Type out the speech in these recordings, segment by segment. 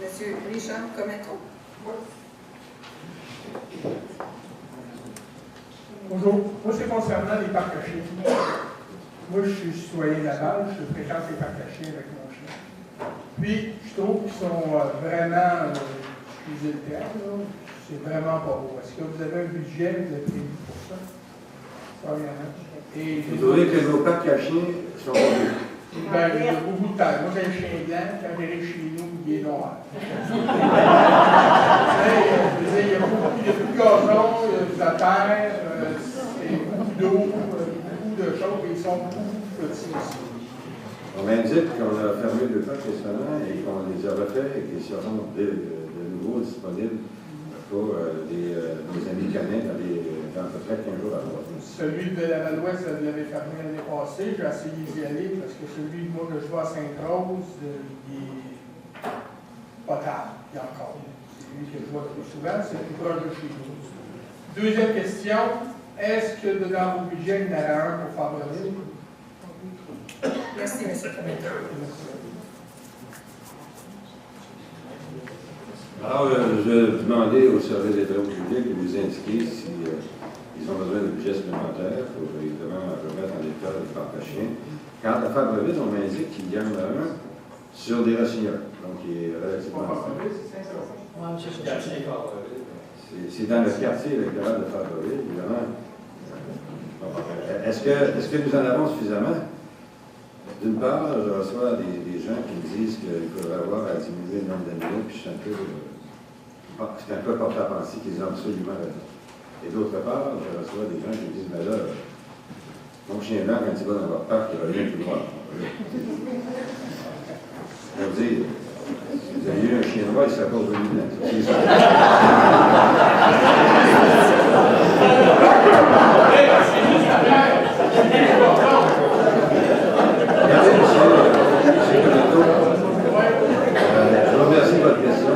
Monsieur Richard Cometto. Bonjour. Moi, c'est concernant les parcs à chiens. Moi, je suis citoyen de Laval, je fréquente les parcs à chiens avec mon chien. Puis, je trouve qu'ils sont vraiment, excusez le terme, c'est vraiment pas beau. Est-ce que vous avez un budget, vous avez prévu pour ça? Premièrement. Et vous trouvez que nos parcs à chiens sont beaux? Ben, il y a beaucoup de temps. Moi, j'ai un chien blanc, quand j'arrive chez nous, il est noir. Je veux dire, il y a beaucoup de gazon, de la terre, beaucoup d'eau, beaucoup de choses, et ils sont beaucoup petits aussi. On m'indique qu'on a fermé le parc récemment et qu'on les a refaits et qu'ils seront de nouveau disponibles pour nos amis canins dans à peu près 15 jours à l'heure. Celui de la Val-Ouest, ça l'avait fermé l'année passée. J'ai essayé d'y aller parce que celui moi, que je vois à Sainte-Rose, il est potable, il y a encore. C'est lui que je vois le plus souvent, c'est le plus proche de chez nous. Deuxième question, est-ce que dans vos budgets, il y en a un pour Fabreville? Merci, M. Cometto. Alors, je vais demander au service des travaux publics de nous indiquer si ils ont besoin de budget supplémentaire pour évidemment remettre en état les parcs à chiens. Quant à Fabreville, on m'indique qu'il y en a un sur des Rossignols, donc il est relativement... C'est dans le quartier électoral de Fabreville, évidemment. Est-ce que nous en avons suffisamment? D'une part, je reçois des gens qui me disent qu'il faudrait avoir à diminuer le nombre d'animaux, puis c'est un peu porté à penser qu'ils ont absolument raison. Et d'autre part, je reçois des gens qui me disent, mais là, mon chien blanc, quand il va dans votre parc, il revient tout noir. Je veux dire, si vous aviez eu un chien noir, il ne serait pas revenu blanc. C'est ça. Regardez, monsieur Cometto, je vous remercie de votre question.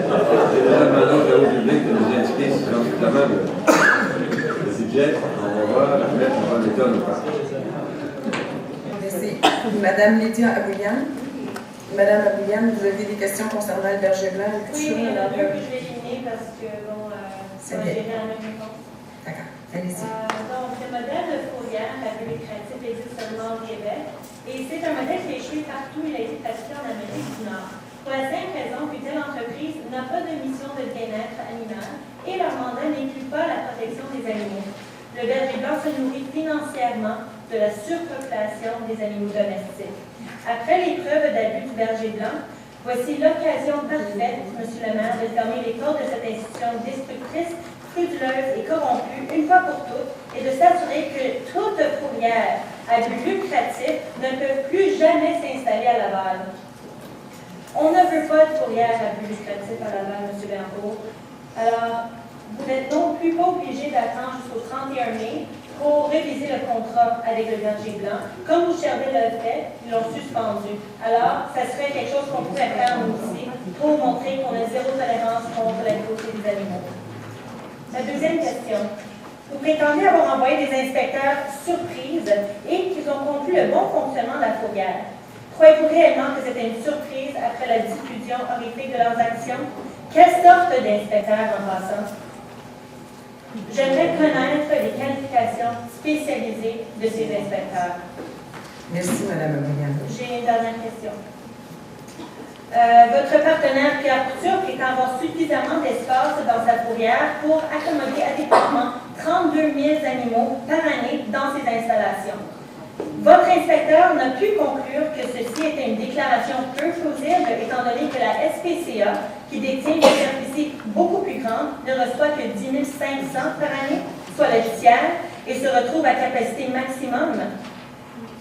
Je vais demander au travaux public de nous indiquer si nous avons le budget. On va voir, après, on va l'état de nos parcs. Merci. Madame Lydia Aboulian. Madame Aboulian, vous avez des questions concernant le berger blanc? Oui, il y en a deux que je vais éliminer parce que, bon, ça va gérer en même temps. D'accord, allez-y. Donc, le modèle de fourrière, la bulle créative, existe seulement au Québec. Et c'est un modèle qui a échoué partout. Il a été pratiqué en Amérique du Nord. Pour la simple raison qu'une telle entreprise n'a pas de mission de bien-être animal et leur mandat n'inclut pas la protection des animaux. Le berger blanc se nourrit financièrement de la surpopulation des animaux domestiques. Après les preuves d'abus du berger blanc, voici l'occasion parfaite, M. le maire, de fermer les portes de cette institution destructrice, frauduleuse et corrompue une fois pour toutes et de s'assurer que toute fourrière à but lucratif ne peut plus jamais s'installer à Laval. On ne veut pas de fourrière à but lucratif à Laval, M. Berthaud. Alors, vous n'êtes non plus pas obligé d'attendre jusqu'au 31 mai pour réviser le contrat avec le berger blanc. Comme Boucherville l'a fait, ils l'ont suspendu. Alors, ça serait quelque chose qu'on pourrait faire nous aussi pour montrer qu'on a zéro tolérance contre la cruauté des animaux. La deuxième question. Vous prétendez avoir envoyé des inspecteurs surprises et qu'ils ont conclu le bon fonctionnement de la fourrière. Croyez-vous réellement que c'était une surprise après la diffusion horrifique de leurs actions? Quelle sorte d'inspecteurs en passant? J'aimerais connaître les qualifications spécialisées de ces inspecteurs. Merci, Mme Aboulian. J'ai une dernière question. Votre partenaire Pierre Couture prétend avoir suffisamment d'espace dans sa fourrière pour accommoder adéquatement 32 000 animaux par année dans ses installations. Votre inspecteur n'a pu conclure que ceci était une déclaration peu plausible étant donné que la SPCA, qui détient une superficie beaucoup plus grande, ne reçoit que 10 500 par année, soit le tiers, et se retrouve à capacité maximum.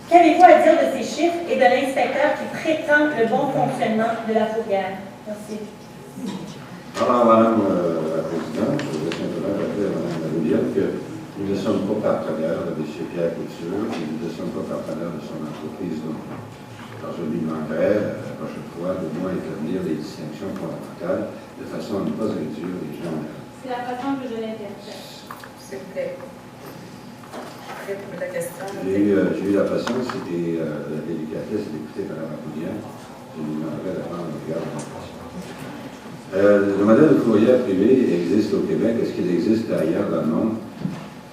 Qu'avez-vous à dire de ces chiffres et de l'inspecteur qui prétend le bon fonctionnement de la fourrière? Merci. Alors, Madame la Présidente, je voudrais simplement rappeler à Mme Aboulian que nous ne sommes pas partenaires de M. Pierre Couture et nous ne sommes pas partenaires de son entreprise non plus. Alors, je lui demanderai la prochaine fois de moins établir les distinctions fondamentales de façon à ne pas réduire les gens. C'est la façon que je l'interprète. S'il vous plaît. La question. J'ai eu la patience et la délicatesse d'écouter Mme Aboulian. Je lui demanderai de prendre le regard de la question. Le modèle de fourrière privé existe au Québec. Est-ce qu'il existe ailleurs dans le monde?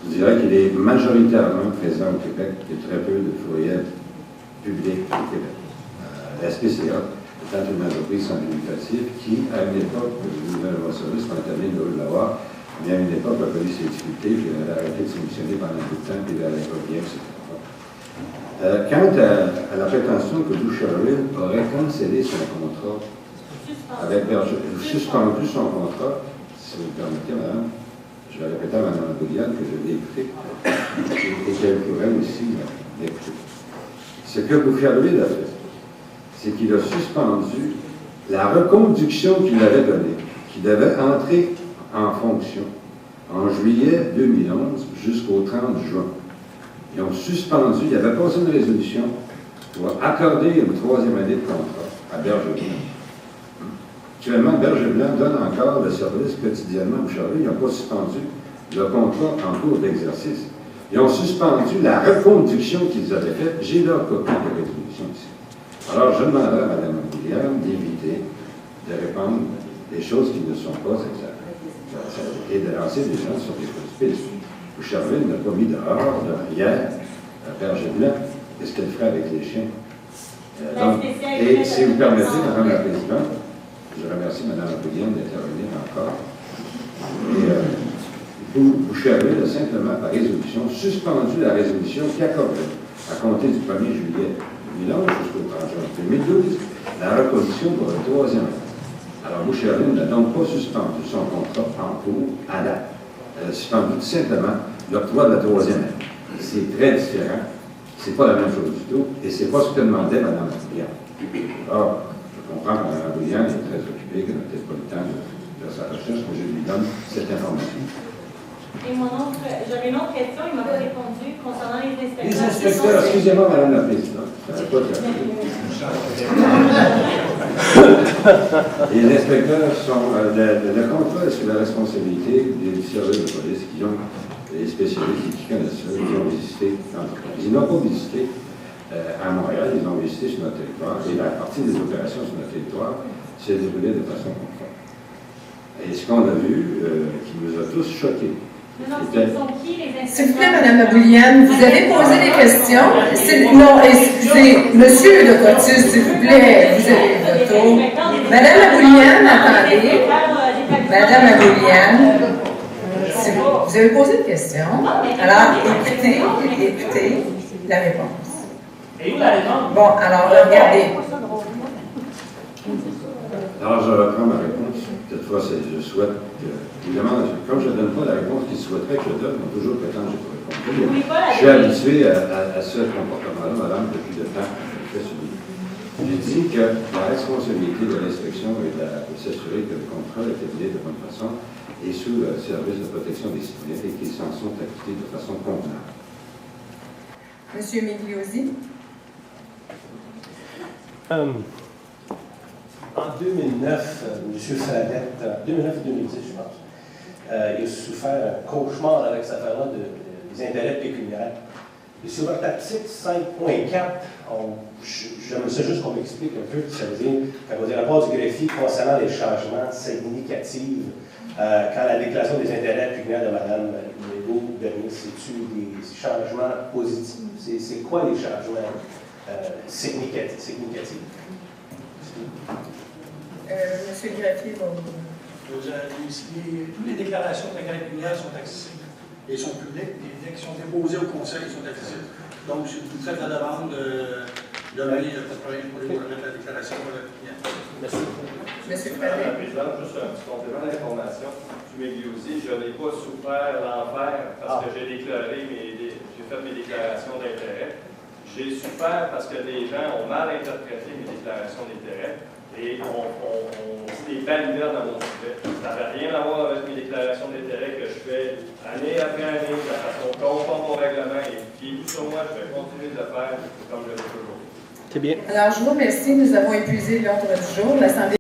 Je dirais qu'il est majoritairement présent au Québec. Il y a très peu de fourrières publiques au Québec. La SPCA étant une entreprise sans but lucratif qui, à une époque, le gouvernement service m'a terminé de l'avoir, mais à une époque a connu ses difficultés, puis elle a arrêté de s'émissionner pendant un bout de temps, puis elle n'allait pas bien, etc. Quant à la prétention que Lou Sherrill aurait cancellé son contrat avec Berger, suspendu son contrat, si vous me permettez, madame, je vais répéter à mme Bouliane que je l'ai écouté et qu'elle pourrait aussi l'écouter. Ce que Lou Sherrill a fait, c'est qu'il a suspendu la reconduction qu'il avait donnée, qui devait entrer en fonction en juillet 2011 jusqu'au 30 juin. Ils ont suspendu, il avait passé une résolution pour accorder une 3e année de contrat à Berger-Blanc. Actuellement, Berger-Blanc donne encore le service quotidiennement au Charlie. Ils n'ont pas suspendu le contrat en cours d'exercice. Ils ont suspendu la reconduction qu'ils avaient faite. J'ai leur copie de résolution ici. Alors, je demanderai à Mme William d'éviter de répandre des choses qui ne sont pas exactes et de lancer des gens sur des pistes. Boucherville n'a pas mis dehors hier à Berger-Blanc. Qu'est-ce qu'elle ferait avec les chiens? Et si vous permettez, Mme la Présidente, je remercie Mme William d'intervenir encore. Et Boucherville a simplement, par résolution, suspendu la résolution qui accordait, à compter du 1er juillet 2011 jusqu'au 30 juin 2012, la reconduction pour le 3e an. Alors, Boucherville n'a donc pas suspendu son contrat en cours à date. Elle a suspendu tout simplement l'octroi de la 3e année. C'est très différent. C'est pas la même chose du tout. Et c'est pas ce que demandait Mme Boulian. Or, je comprends que Mme Boulian est très occupée, qu'elle n'a peut-être pas le temps de faire sa recherche, mais je lui donne cette information. Et j'avais une autre question, il m'a pas répondu concernant les inspecteurs. Les inspecteurs, excusez-moi, Mme la Présidente. Les inspecteurs sont. Le contrat est sous la responsabilité des services de police qui ont des spécialistes qui connaissent ça. Ils ont visité l'entreprise. Ils n'ont pas visité à Montréal, ils ont visité sur notre territoire. Et la partie des opérations sur notre territoire s'est déroulée de façon conforme. Et ce qu'on a vu, qui nous a tous choqués. S'il vous plaît, Mme Abouliane, vous avez posé des questions. Non, excusez, Monsieur le Cotus, s'il vous plaît, vous avez le tour. Mme Abouliane, attendez. Mme Abouliane, vous avez posé une question. Alors, écoutez la réponse. Bon, alors, regardez. Alors, je reprends ma réponse. Cette fois, je souhaite que, évidemment, comme je ne donne pas la réponse qu'ils souhaiteraient que je donne, on toujours prétend que je peux répondre. Je suis habitué à ce comportement-là, madame, depuis le temps que je fais celui. J'ai dit que la responsabilité de l'inspection est de s'assurer que le contrat est établi de bonne façon et sous le service de protection des citoyens et qu'ils s'en sont acquittés de façon convenable. Monsieur Migliosi. En 2009, M. Fradette, 2009-2010, je pense, il a souffert un cauchemar avec cette affaire-là des intérêts pécuniaires. Et sur votre article 5.4, j'aimerais ça juste qu'on m'explique un peu, ça veut dire, quand on dit rapport du greffier concernant les changements significatifs, quand la déclaration des intérêts pécuniaires de Mme Legault-Bernier, c'est-tu des changements positifs? C'est quoi les changements significatifs? Monsieur le greffier, Toutes les déclarations d'intérêt pécuniaire sont accessibles et sont publiques. Les textes qui sont déposés au Conseil sont accessibles. Donc, si vous faites la demande, demain, il n'y a pas de problème pour remettre la déclaration pécuniaire. Merci. Monsieur Madame la Fradette. Présidente, juste un petit complément d'information. Je m'excuse, je n'ai pas souffert l'enfer parce que j'ai fait mes déclarations d'intérêt. J'ai souffert parce que des gens ont mal interprété mes déclarations d'intérêt. Et on dit des balivernes dans mon sujet. Ça n'avait rien à voir avec mes déclarations d'intérêt que je fais année après année de la façon conforme au règlement. Et puis, sur moi, je vais continuer de le faire comme je le fais toujours. C'est bien. Alors, je vous remercie. Nous avons épuisé l'ordre du jour. L'Assemblée